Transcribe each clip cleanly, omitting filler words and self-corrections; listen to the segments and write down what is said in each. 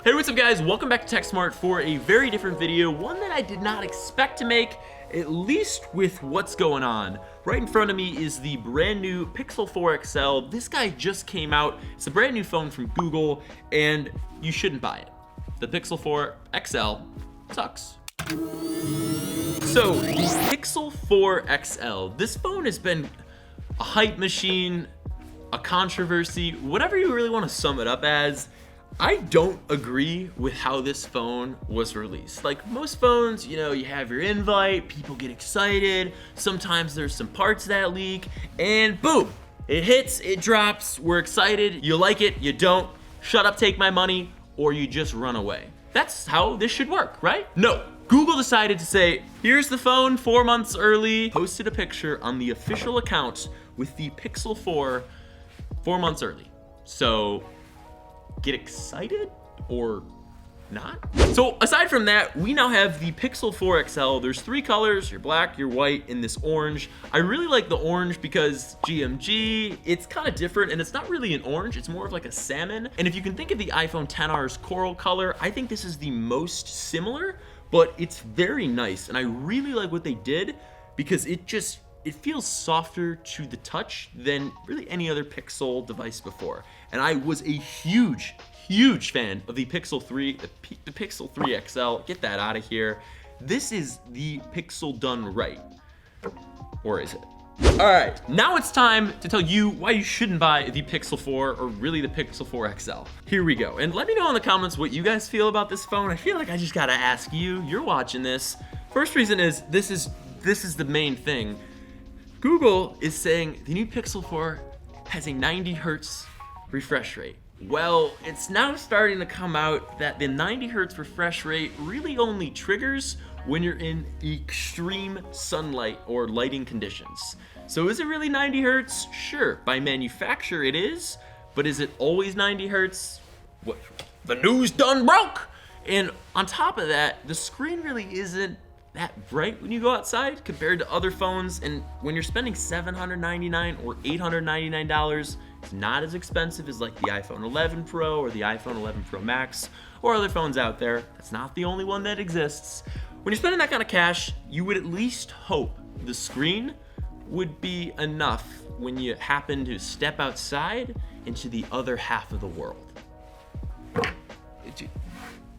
Hey, what's up guys? Welcome back to TechSmartt for a very different video, one that I did not expect to make, at least with what's going on. Right in front of me is the brand new Pixel 4 XL. This guy just came out. It's a brand new phone from Google, and you shouldn't buy it. The Pixel 4 XL sucks. So, the Pixel 4 XL, this phone has been a hype machine, a controversy, whatever you really want to sum it up as. I don't agree with how this phone was released. Like most phones, you know, you have your invite, people get excited, sometimes there's some parts that leak, and boom, it hits, it drops, we're excited, you like it, you don't, shut up, take my money, or you just run away. That's how this should work, right? No. Google decided to say, here's the phone 4 months early, posted a picture on the official account with the Pixel 4 4 months early. So, get excited or not? So aside from that, we now have the Pixel 4 XL. There's three colors, your black, your white, and this orange. I really like the orange because GMG, it's kind of different and it's not really an orange, it's more of like a salmon. And if you can think of the iPhone XR's coral color, I think this is the most similar, but it's very nice. And I really like what they did because it feels softer to the touch than really any other Pixel device before. And I was a huge fan of the Pixel 3, the Pixel 3 XL. Get that out of here. This is the Pixel done right. Or is it? All right, now it's time to tell you why you shouldn't buy the Pixel 4 or really the Pixel 4 XL. Here we go. And let me know in the comments what you guys feel about this phone. I feel like I just gotta ask you, you're watching this. First reason is this is the main thing. Google is saying the new Pixel 4 has a 90 hertz refresh rate. Well, it's now starting to come out that the 90 hertz refresh rate really only triggers when you're in extreme sunlight or lighting conditions. So is it really 90 hertz? Sure, by manufacturer it is, but is it always 90 hertz? What? The news done broke! And on top of that, the screen really isn't that bright when you go outside compared to other phones, and when you're spending $799 or $899, it's not as expensive as like the iPhone 11 Pro or the iPhone 11 Pro Max or other phones out there. That's not the only one that exists. When you're spending that kind of cash, you would at least hope the screen would be enough when you happen to step outside into the other half of the world.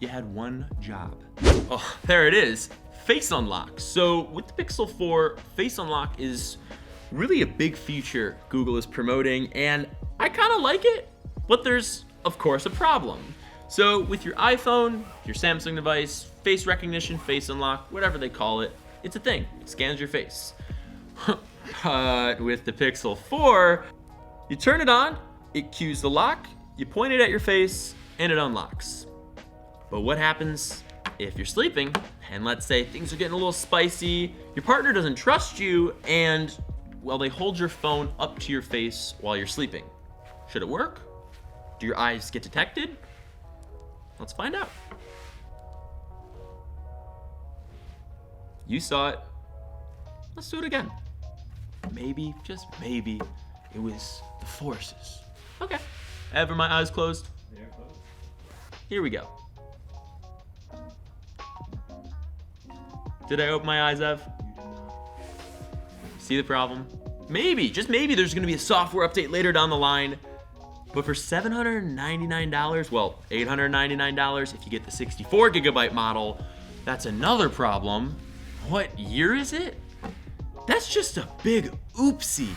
You had one job. Oh, there it is. Face unlock. So with the Pixel 4, face unlock is really a big feature Google is promoting, and I kind of like it, but there's of course a problem. So with your iPhone, your Samsung device, face recognition, face unlock, whatever they call it, it's a thing. It scans your face. But with the Pixel 4, you turn it on, it cues the lock, you point it at your face, and it unlocks. But what happens if you're sleeping, and let's say things are getting a little spicy, your partner doesn't trust you, and, well, they hold your phone up to your face while you're sleeping? Should it work? Do your eyes get detected? Let's find out. You saw it. Let's do it again. Maybe, just maybe, it was the forces. Okay. Ever my eyes closed? They're closed. Here we go. Did I open my eyes, Ev? See the problem? Maybe, just maybe, there's gonna be a software update later down the line. But for $799, well, $899 if you get the 64 gigabyte model, that's another problem. What year is it? That's just a big oopsie.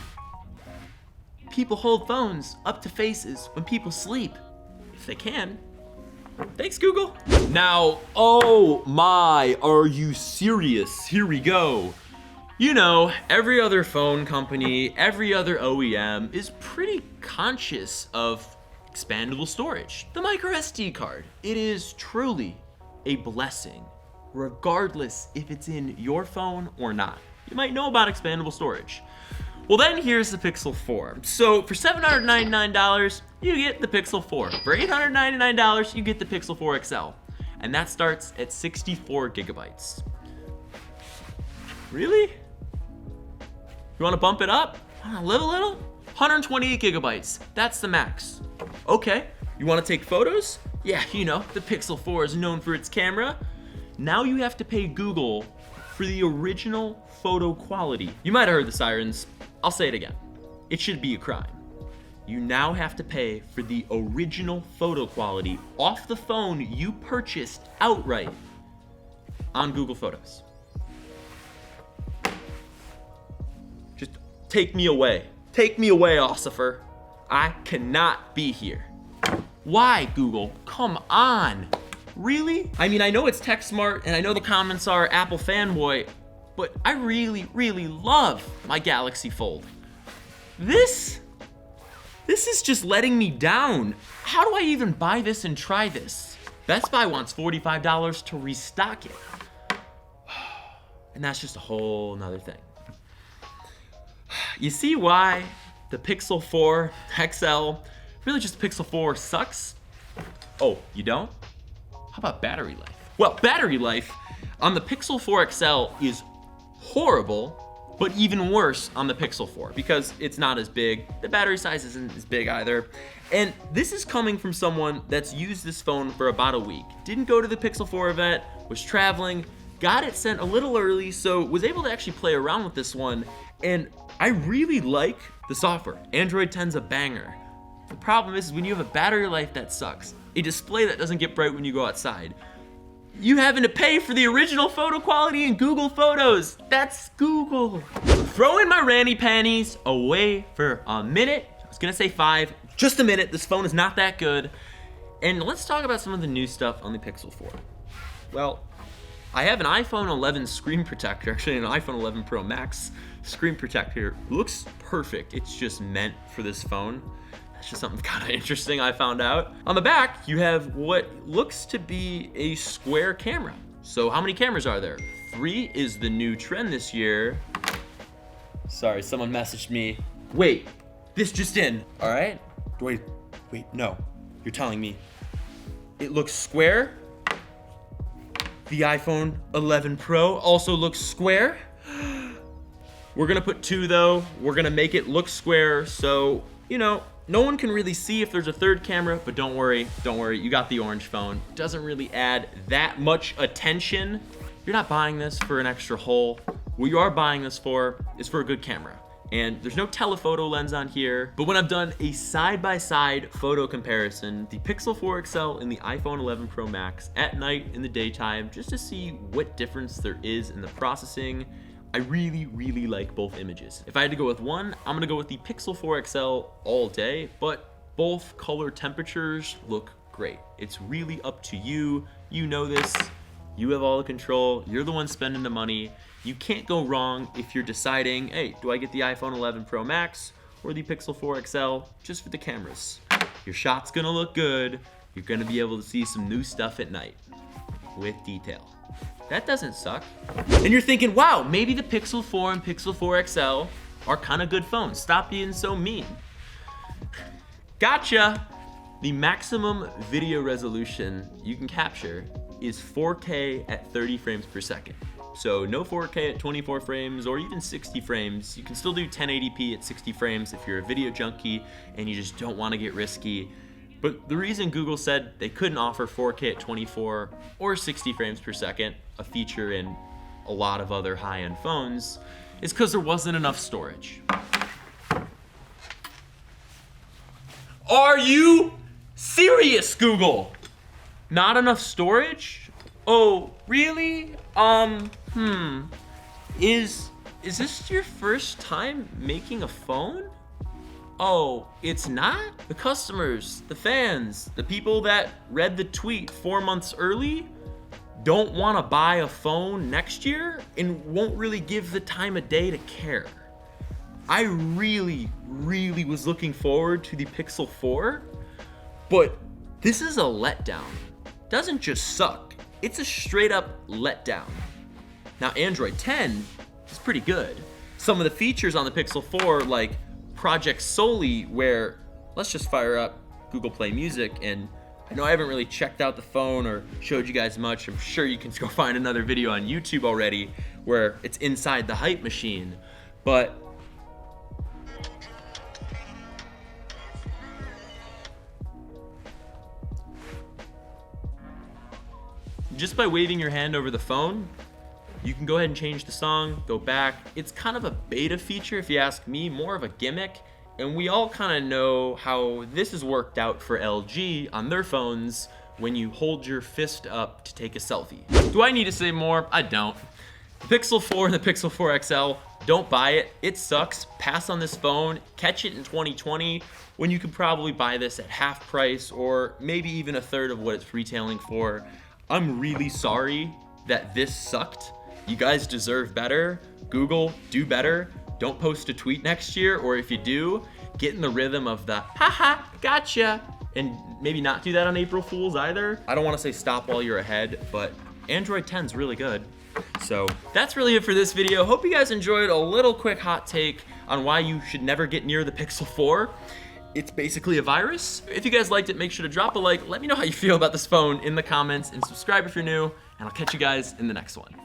People hold phones up to faces when people sleep, if they can. Thanks, Google. Now, oh my, are you serious? Here we go. You know, every other phone company, every other OEM is pretty conscious of expandable storage. The micro SD card. It is truly a blessing, regardless if it's in your phone or not. You might know about expandable storage. Well, then here's the Pixel 4. So for $799, you get the Pixel 4. For $899, you get the Pixel 4 XL. And that starts at 64 gigabytes. Really? You wanna bump it up? Live a little? 128 gigabytes, that's the max. Okay, you wanna take photos? Yeah, you know, the Pixel 4 is known for its camera. Now you have to pay Google for the original photo quality. You might have heard the sirens. I'll say it again. It should be a crime. You now have to pay for the original photo quality off the phone you purchased outright on Google Photos. Just take me away. Take me away, Ossifer. I cannot be here. Why, Google? Come on. Really? I mean, I know it's TechSmartt and I know the comments are Apple fanboy, but I really, really love my Galaxy Fold. This is just letting me down. How do I even buy this and try this? Best Buy wants $45 to restock it. And that's just a whole nother thing. You see why the Pixel 4 XL, really just the Pixel 4 sucks? Oh, you don't? How about battery life? Well, battery life on the Pixel 4 XL is horrible, but even worse on the Pixel 4 because it's not as big. The battery size isn't as big either. And this is coming from someone that's used this phone for about a week. Didn't go to the Pixel 4 event, was traveling, got it sent a little early, so was able to actually play around with this one. And I really like the software. Android 10's a banger. The problem is when you have a battery life that sucks, a display that doesn't get bright when you go outside, you having to pay for the original photo quality in Google Photos. That's Google. Throwing my ranty panties away for a minute. I was gonna say 5, just a minute. This phone is not that good. And let's talk about some of the new stuff on the Pixel 4. Well, I have an iPhone 11 screen protector, actually an iPhone 11 Pro Max screen protector. Looks perfect. It's just meant for this phone. That's just something kind of interesting I found out. On the back, you have what looks to be a square camera. So how many cameras are there? 3 is the new trend this year. Sorry, someone messaged me. Wait, this just in, all right? Wait, no, you're telling me it looks square? The iPhone 11 Pro also looks square? We're gonna put 2 though. We're gonna make it look square, so, you know, no one can really see if there's a third camera, but don't worry, you got the orange phone. Doesn't really add that much attention. You're not buying this for an extra hole. What you are buying this for is for a good camera. And there's no telephoto lens on here, but when I've done a side-by-side photo comparison, the Pixel 4 XL and the iPhone 11 Pro Max at night in the daytime, just to see what difference there is in the processing, I really, really like both images. If I had to go with one, I'm gonna go with the Pixel 4 XL all day, but both color temperatures look great. It's really up to you. You know this. You have all the control. You're the one spending the money. You can't go wrong if you're deciding, hey, do I get the iPhone 11 Pro Max or the Pixel 4 XL just for the cameras? Your shot's gonna look good. You're gonna be able to see some new stuff at night with detail. That doesn't suck. And you're thinking, wow, maybe the Pixel 4 and Pixel 4 XL are kind of good phones. Stop being so mean. Gotcha. The maximum video resolution you can capture is 4K at 30 frames per second. So no 4K at 24 frames or even 60 frames. You can still do 1080p at 60 frames if you're a video junkie and you just don't want to get risky. But the reason Google said they couldn't offer 4K at 24 or 60 frames per second, a feature in a lot of other high-end phones, is because there wasn't enough storage. Are you serious, Google? Not enough storage? Oh, really? Is this your first time making a phone? Oh, it's not? The customers, the fans, the people that read the tweet 4 months early don't want to buy a phone next year and won't really give the time of day to care. I really, really was looking forward to the Pixel 4, but this is a letdown. Doesn't just suck, it's a straight up letdown. Now Android 10 is pretty good. Some of the features on the Pixel 4, like Project Solely, where let's just fire up Google Play Music, and I know I haven't really checked out the phone or showed you guys much. I'm sure you can go find another video on YouTube already where it's inside the hype machine, but just by waving your hand over the phone, you can go ahead and change the song, go back. It's kind of a beta feature, if you ask me, more of a gimmick. And we all kind of know how this has worked out for LG on their phones when you hold your fist up to take a selfie. Do I need to say more? I don't. The Pixel 4 and the Pixel 4 XL, don't buy it. It sucks. Pass on this phone. Catch it in 2020 when you could probably buy this at half price or maybe even a third of what it's retailing for. I'm really sorry that this sucked. You guys deserve better. Google, do better. Don't post a tweet next year, or if you do, get in the rhythm of the haha, gotcha, and maybe not do that on April Fools either. I don't want to say stop while you're ahead, but Android 10's really good. So that's really it for this video. Hope you guys enjoyed a little quick hot take on why you should never get near the Pixel 4. It's basically a virus. If you guys liked it, make sure to drop a like. Let me know how you feel about this phone in the comments, and subscribe if you're new, and I'll catch you guys in the next one.